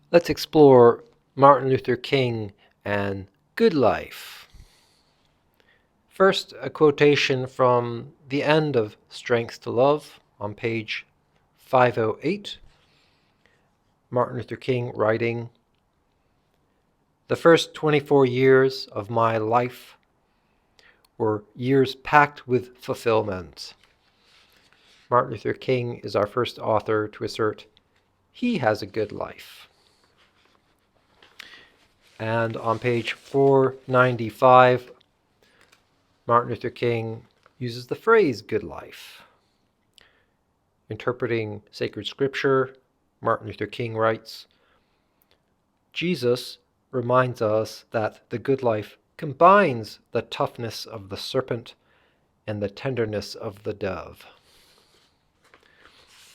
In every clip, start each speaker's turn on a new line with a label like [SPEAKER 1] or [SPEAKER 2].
[SPEAKER 1] Let's explore Martin Luther King and Good Life. First, a quotation from the end of Strength to Love on page 508. Martin Luther King writing, "The first 24 years of my life were years packed with fulfillment." Martin Luther King is our first author to assert he has a good life. And on page 495, Martin Luther King uses the phrase good life. Interpreting sacred scripture, Martin Luther King writes, Jesus reminds us that the good life combines the toughness of the serpent and the tenderness of the dove.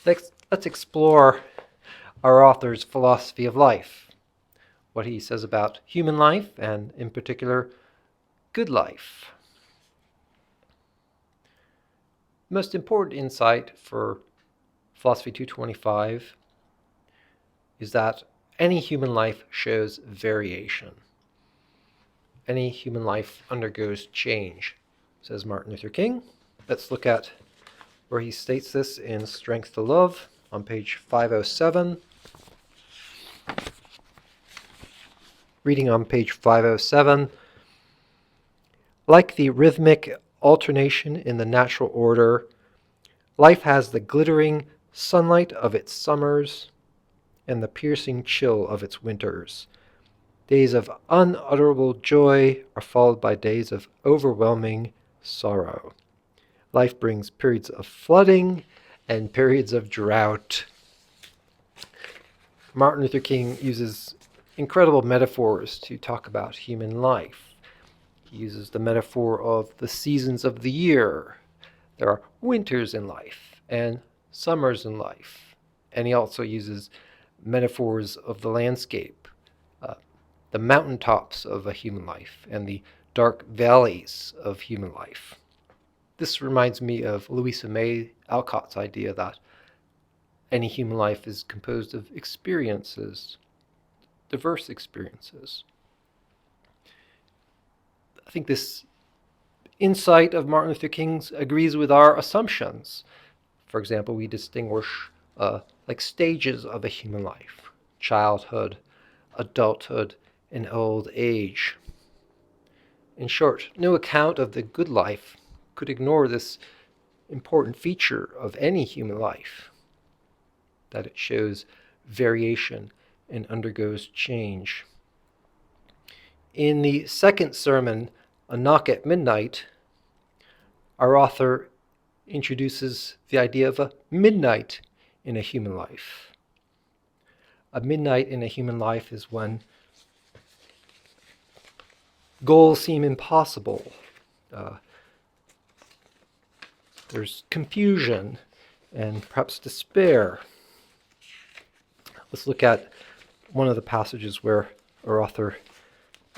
[SPEAKER 1] Let's explore our author's philosophy of life, what he says about human life, and in particular, good life. The most important insight for Philosophy 225 is that any human life shows variation. Any human life undergoes change, says Martin Luther King. Let's look at where he states this in Strength to Love on page 507. Reading on page 507, like the rhythmic alternation in the natural order, life has the glittering sunlight of its summers and the piercing chill of its winters. Days of unutterable joy are followed by days of overwhelming sorrow. Life brings periods of flooding and periods of drought. Martin Luther King uses incredible metaphors to talk about human life. He uses the metaphor of the seasons of the year. There are winters in life and summers in life. And he also uses metaphors of the landscape, the mountaintops of a human life and the dark valleys of human life. This reminds me of Louisa May Alcott's idea that any human life is composed of experiences, diverse experiences. I think this insight of Martin Luther King's agrees with our assumptions. For example, we distinguish like stages of a human life: childhood, adulthood, and old age. In short, no account of the good life could ignore this important feature of any human life, that it shows variation and undergoes change. In the second sermon, A Knock at Midnight, our author introduces the idea of a midnight in a human life. A midnight in a human life is when goals seem impossible. There's confusion and perhaps despair. Let's look at one of the passages where our author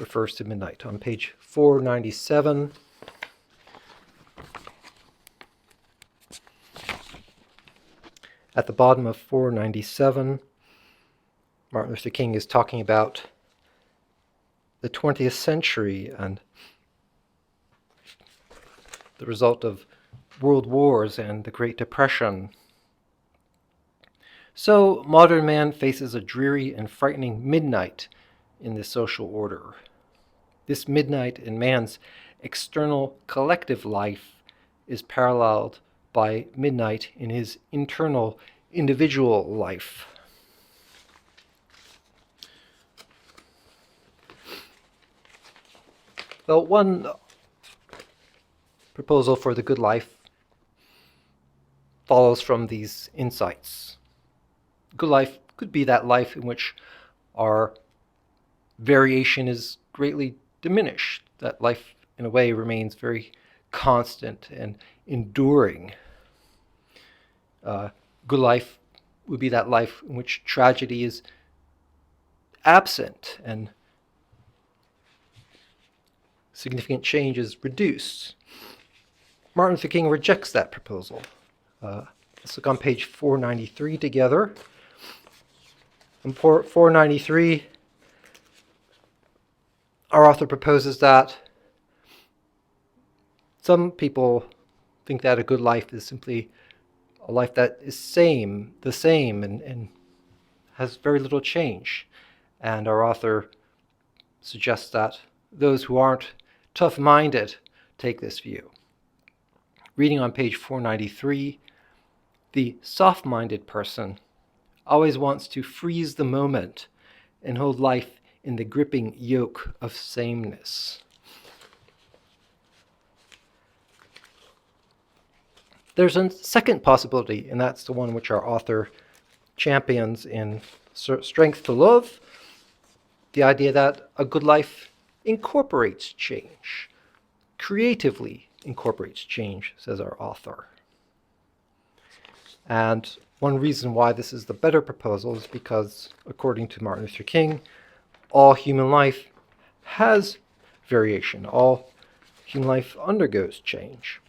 [SPEAKER 1] refers to midnight. On page 497, at the bottom of 497, Martin Luther King is talking about the 20th century and the result of world wars and the Great Depression. So, modern man faces a dreary and frightening midnight in the social order. This midnight in man's external collective life is paralleled by midnight in his internal individual life. Well, one proposal for the good life follows from these insights. Good life could be that life in which our variation is greatly diminished, that life in a way remains very constant and enduring. Good life would be that life in which tragedy is absent and significant change is reduced. Martin Luther King rejects that proposal. Let's look on page 493 together. On 493, our author proposes that some people think that a good life is simply a life that is the same, and has very little change. And our author suggests that those who aren't tough-minded take this view. Reading on page 493, the soft-minded person always wants to freeze the moment and hold life in the gripping yoke of sameness. There's a second possibility, and that's the one which our author champions in Strength to Love, the idea that a good life incorporates change, creatively incorporates change, says our author. And one reason why this is the better proposal is because, according to Martin Luther King, all human life has variation. All human life undergoes change.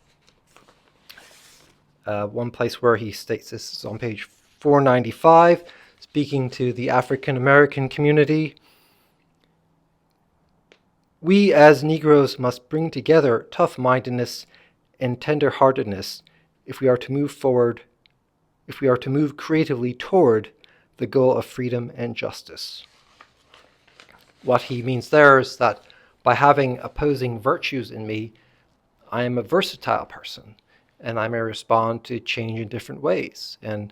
[SPEAKER 1] One place where he states this is on page 495, speaking to the African American community. We as Negroes must bring together tough-mindedness and tender-heartedness if we are to move creatively toward the goal of freedom and justice. What he means there is that by having opposing virtues in me, I am a versatile person, and I may respond to change in different ways, and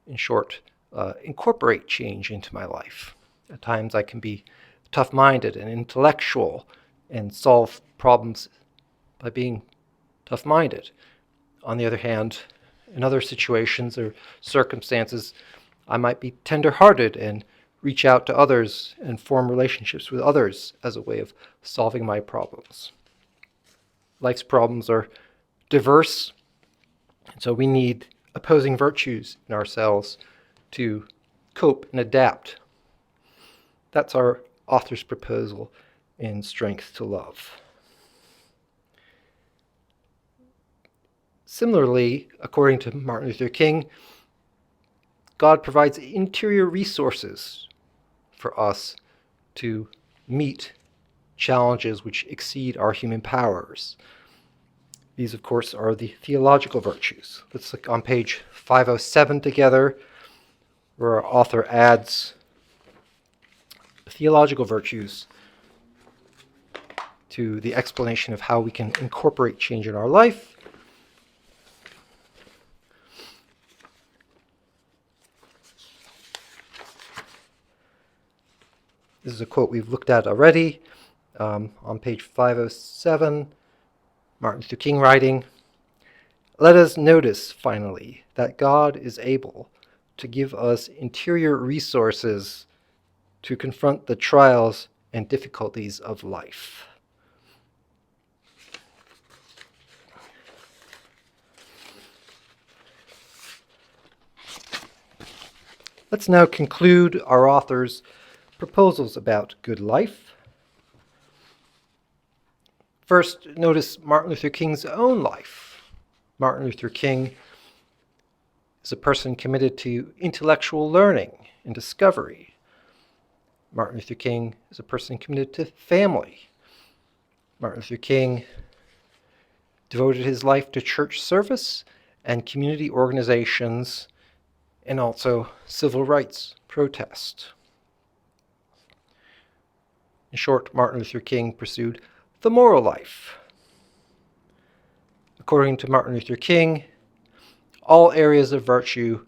[SPEAKER 1] in short, incorporate change into my life. At times I can be tough-minded and intellectual and solve problems by being tough-minded. On the other hand, in other situations or circumstances, I might be tender-hearted and reach out to others and form relationships with others as a way of solving my problems. Life's problems are diverse, and so we need opposing virtues in ourselves to cope and adapt. That's our author's proposal in Strength to Love. Similarly, according to Martin Luther King, God provides interior resources for us to meet challenges which exceed our human powers. These, of course, are the theological virtues. Let's look on page 507 together, where our author adds theological virtues to the explanation of how we can incorporate change in our life. This is a quote we've looked at already. On page 507, Martin Luther King writing, "Let us notice, finally, that God is able to give us interior resources to confront the trials and difficulties of life." Let's now conclude our author's proposals about good life. First, notice Martin Luther King's own life. Martin Luther King is a person committed to intellectual learning and discovery. Martin Luther King is a person committed to family. Martin Luther King devoted his life to church service and community organizations, and also civil rights protest. In short, Martin Luther King pursued the moral life. According to Martin Luther King, all areas of virtue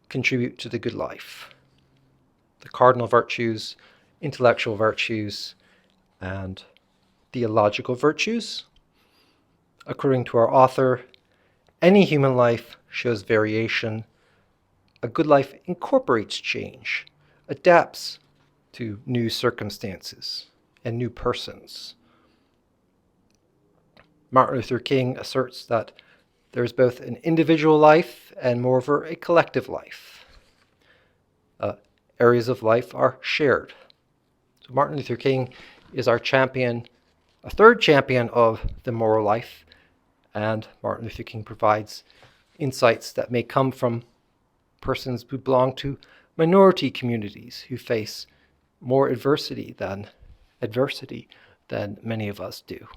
[SPEAKER 1] contribute to the good life. The cardinal virtues, intellectual virtues, and theological virtues. According to our author, any human life shows variation. A good life incorporates change, adapts to new circumstances and new persons. Martin Luther King asserts that there is both an individual life and, moreover, a collective life. Areas of life are shared. So Martin Luther King is our champion, a third champion of the moral life, and Martin Luther King provides insights that may come from persons who belong to minority communities who face more adversity than many of us do.